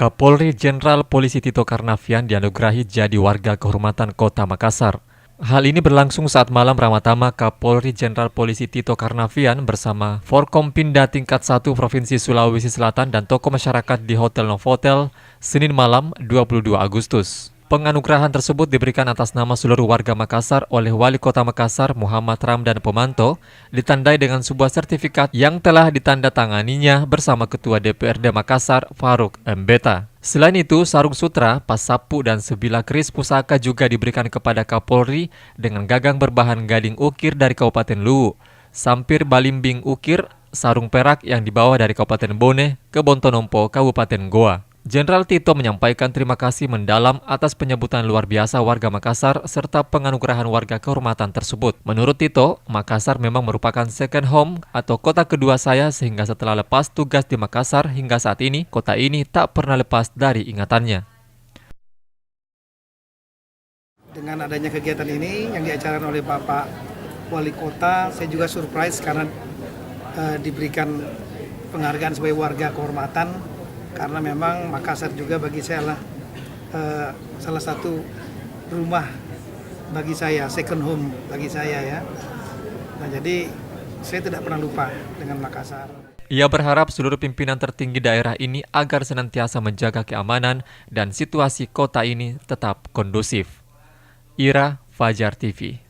Kapolri Jenderal Polisi Tito Karnavian dianugerahi jadi warga kehormatan Kota Makassar. Hal ini berlangsung saat malam Ramadama Kapolri Jenderal Polisi Tito Karnavian bersama Forkompinda tingkat 1 Provinsi Sulawesi Selatan dan tokoh masyarakat di Hotel Novotel, Senin malam 22 Agustus. Penganugerahan tersebut diberikan atas nama seluruh warga Makassar oleh Wali Kota Makassar Muhammad Ramdan Pomanto, ditandai dengan sebuah sertifikat yang telah ditandatanganinya bersama Ketua DPRD Makassar Faruk Mbeta. Selain itu, sarung sutra, pas sapu dan sebilah keris pusaka juga diberikan kepada Kapolri dengan gagang berbahan gading ukir dari Kabupaten Luwu, sampir balimbing ukir, sarung perak yang dibawa dari Kabupaten Bone ke Bontonompo, Kabupaten Goa. Jenderal Tito menyampaikan terima kasih mendalam atas penyebutan luar biasa warga Makassar serta penganugerahan warga kehormatan tersebut. Menurut Tito, Makassar memang merupakan second home atau kota kedua saya sehingga setelah lepas tugas di Makassar hingga saat ini, kota ini tak pernah lepas dari ingatannya. Dengan adanya kegiatan ini yang diacarakan oleh Bapak Wali Kota, saya juga surprise karena diberikan penghargaan sebagai warga kehormatan. Karena memang Makassar juga bagi saya adalah salah satu rumah bagi saya, second home bagi saya ya. Nah jadi saya tidak pernah lupa dengan Makassar. Ia berharap seluruh pimpinan tertinggi daerah ini agar senantiasa menjaga keamanan dan situasi kota ini tetap kondusif. Ira, Fajar TV.